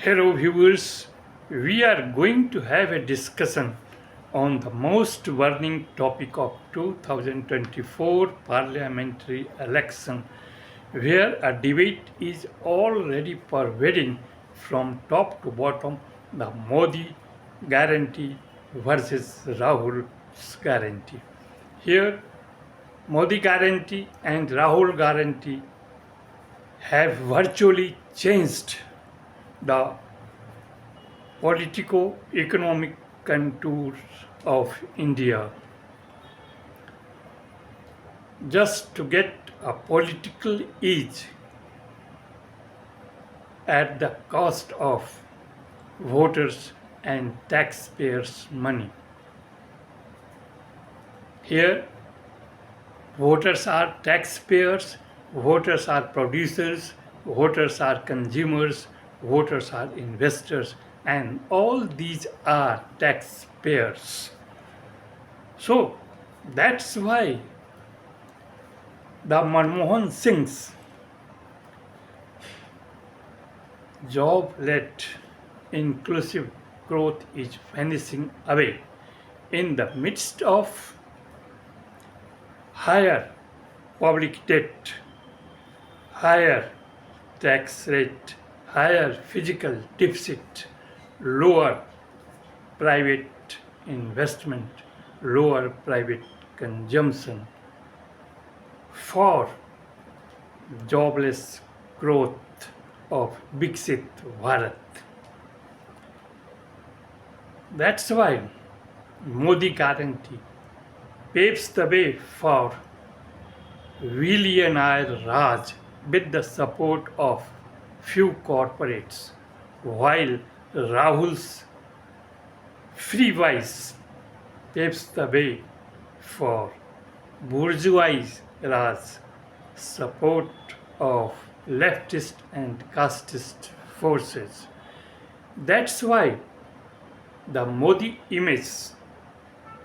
Hello, viewers. We are going to have a discussion on the most burning topic of 2024 parliamentary election, where a debate is already pervading from top to bottom the Modi guarantee versus Rahul's guarantee. Here, Modi guarantee and Rahul guarantee have virtually changed the politico-economic contours of India just to get a political edge at the cost of voters and taxpayers' money. Here, voters are taxpayers, voters are producers, voters are consumers, voters are investors, and all these are taxpayers. So that's why the Manmohan Singh's job-led inclusive growth is vanishing away in the midst of higher public debt, higher tax rate, higher physical deficit, lower private investment, lower private consumption for jobless growth of Viksit Bharat. That's why Modi guarantee paves the way for billionaire Raj with the support of few corporates, while Rahul's Freebies paves the way for bourgeois Raj, support of leftist and casteist forces. That's why the Modi image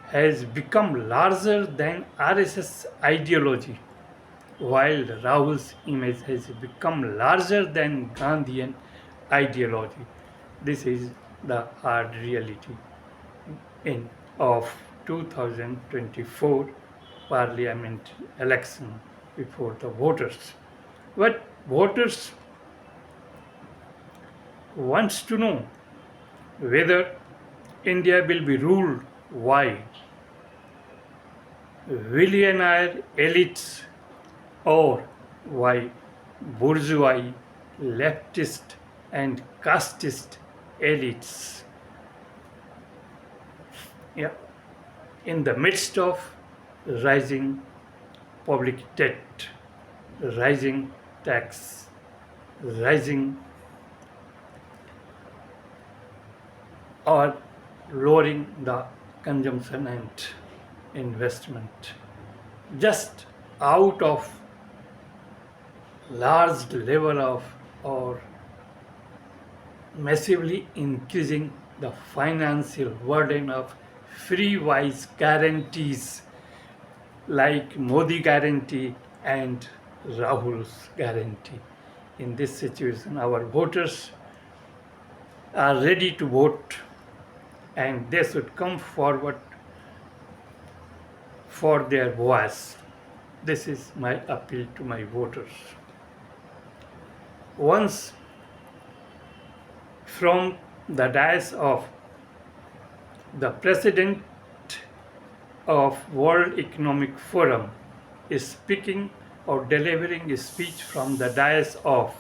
has become larger than RSS ideology, while Rahul's image has become larger than Gandhian ideology. This is the hard reality of 2024 parliament election before the voters. But voters wants to know whether India will be ruled by billionaire elites or by bourgeois, leftist and casteist elites. Yeah. In the midst of rising public debt, rising tax, rising or lowering the consumption and investment, just out of large level of or massively increasing the financial burden of free-wise guarantees like Modi guarantee and Rahul's guarantee. In this situation, our voters are ready to vote and they should come forward for their voice. This is my appeal to my voters. Once from the dais of the president of World Economic Forum is speaking or delivering a speech from the dais of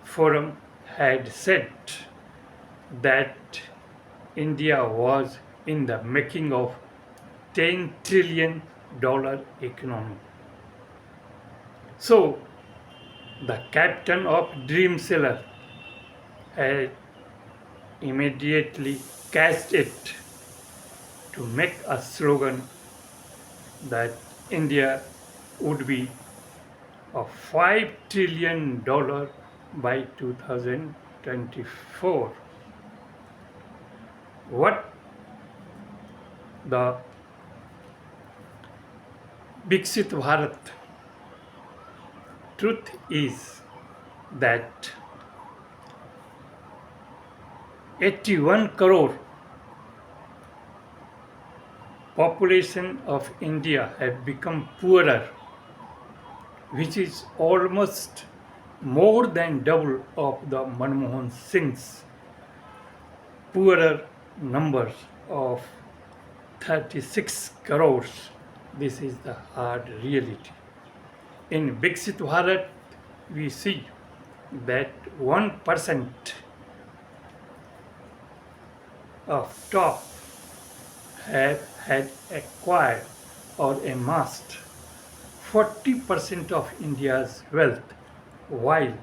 forum had said that India was in the making of $10 trillion economy. So the captain of Dream Seller had immediately catched it to make a slogan that India would be a $5 trillion by 2024. What the Viksit Bharat truth is that 81 crore population of India have become poorer, which is almost more than double of the Manmohan Singh's poorer numbers of 36 crores. This is the hard reality. In Viksit Bharat, we see that 1% of top have had acquired or amassed 40% of India's wealth, while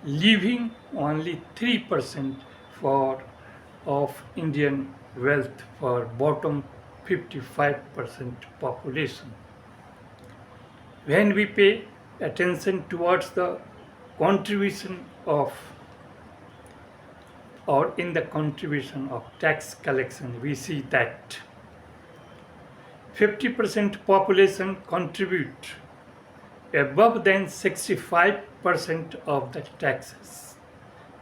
leaving only 3% for of Indian wealth for bottom 55% population. When we pay attention towards the contribution of or in the contribution of tax collection, we see that 50% population contribute above than 65% of the taxes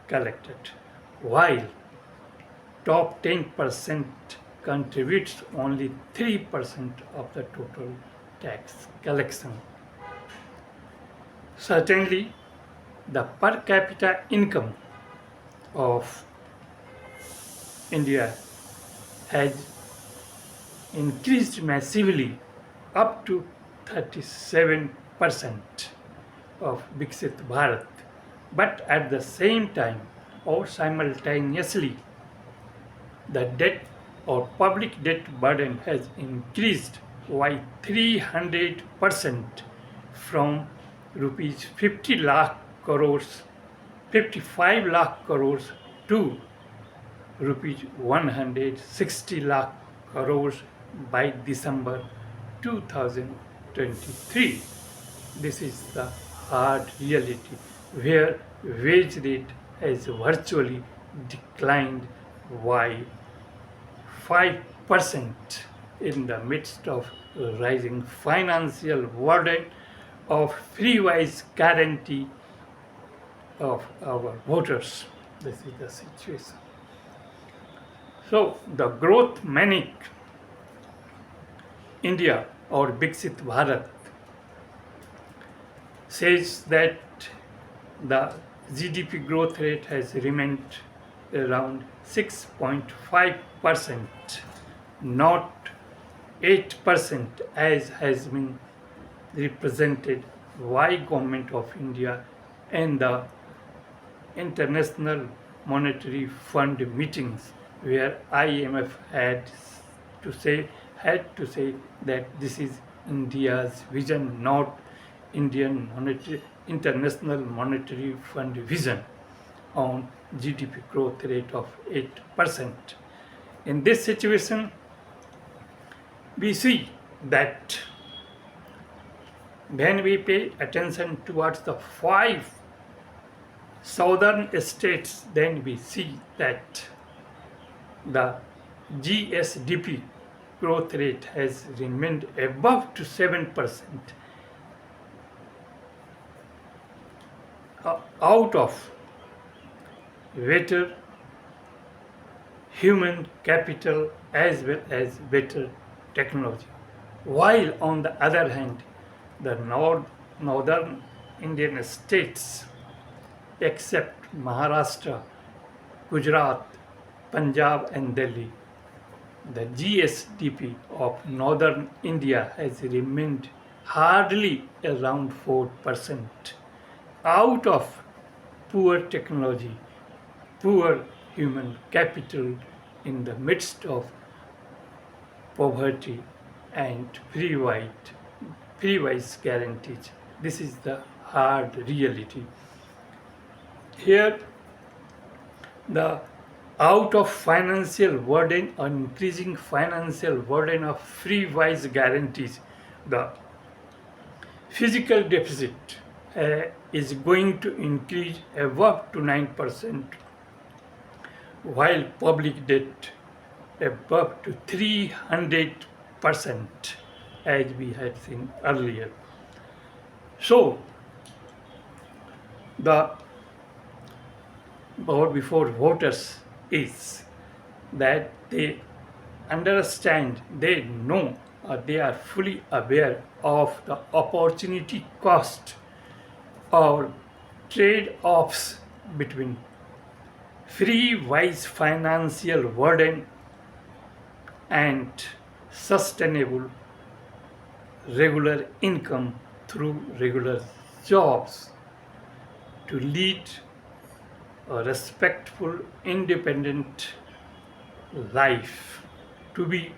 collected, while top 10% contributes only 3% of the total tax collection. Certainly, the per capita income of India has increased massively up to 37% of Viksit Bharat, but at the same time or simultaneously, the debt or public debt burden has increased by 300% from rupees 50 lakh crores, 55 lakh crores to rupees 160 lakh crores by December 2023. This is the hard reality where wage rate has virtually declined by 5% in the midst of rising financial burden of Freebies guarantee of our voters. This is the situation. So the growth manic India or Viksit Bharat says that the GDP growth rate has remained around 6.5%, not 8% as has been represented by Government of India and the International Monetary Fund meetings where IMF had to say that this is India's vision, not International Monetary Fund vision on GDP growth rate of 8%. In this situation, we see that when we pay attention towards the 5 southern states, then we see that the GSDP growth rate has remained above to 7% out of better human capital as well as better technology. While on the other hand, the northern Indian states except Maharashtra, Gujarat, Punjab and Delhi, the GSDP of northern India has remained hardly around 4% out of poor technology, poor human capital in the midst of poverty and free-wise guarantees. This is the hard reality. Here, the out of financial burden or increasing financial burden of free-wise guarantees, the physical deficit is going to increase above to 9%, while public debt above to 300%, as we had seen earlier. So, the before voters is that they understand, they know, or they are fully aware of the opportunity cost or trade offs between free wise financial burden and sustainable regular income through regular jobs to lead a respectful, independent life, to be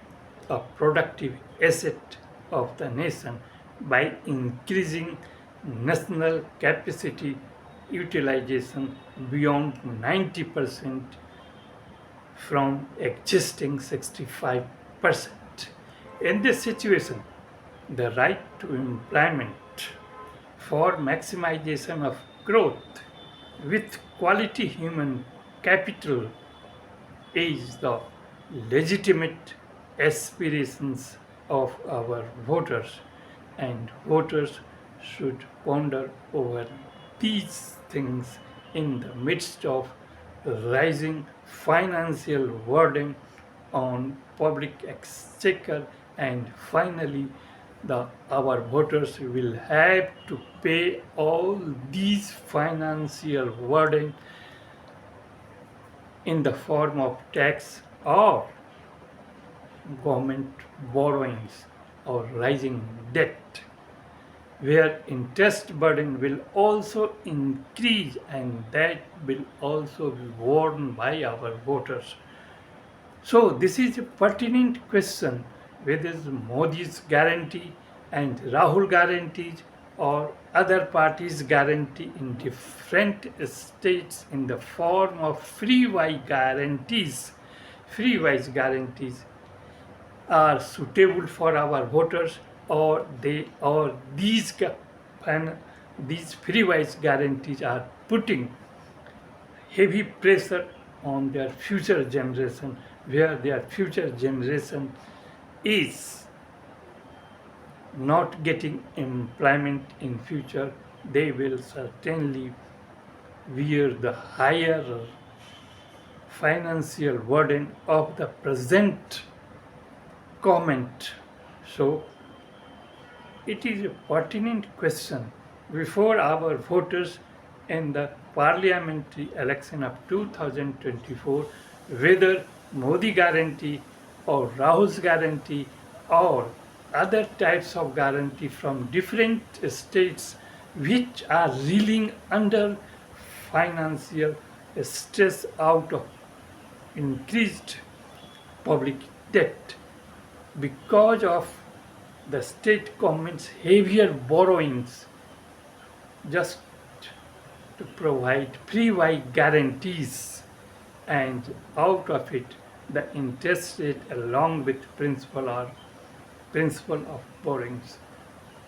a productive asset of the nation by increasing national capacity utilization beyond 90% from existing 65%. In this situation, the right to employment for maximization of growth with quality human capital is the legitimate aspirations of our voters, and voters should ponder over these things in the midst of rising financial burden on public exchequer, and finally our voters will have to pay all these financial burden in the form of tax or government borrowings or rising debt, where interest burden will also increase, and that will also be borne by our voters. So this is a pertinent question, whether Modi's guarantee and Rahul guarantees or other parties guarantee in different states in the form of free wise guarantees are suitable for our voters, or these free wise guarantees are putting heavy pressure on their future generation, where their future generation is not getting employment in future. They will certainly bear the higher financial burden of the present comment. So it is a pertinent question before our voters in the parliamentary election of 2024, whether Modi guarantee or Rahul's guarantee or other types of guarantee from different states which are reeling under financial stress out of increased public debt because of the state government's heavier borrowings, just to provide free wide guarantees, and out of it the interest rate along with principal of borrowings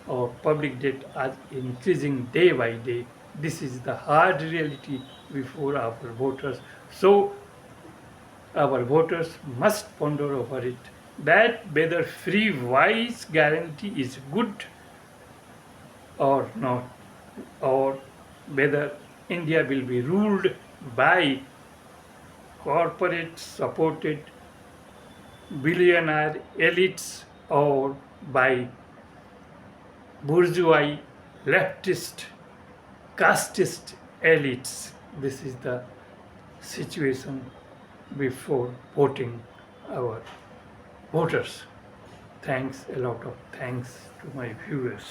or public debt are increasing day by day. This is the hard reality before our voters. So our voters must ponder over it, that whether free wise guarantee is good or not, or whether India will be ruled by corporate supported billionaire elites or by bourgeois leftist casteist elites. This is the situation before voting our voters. Thanks, a lot of thanks to my viewers.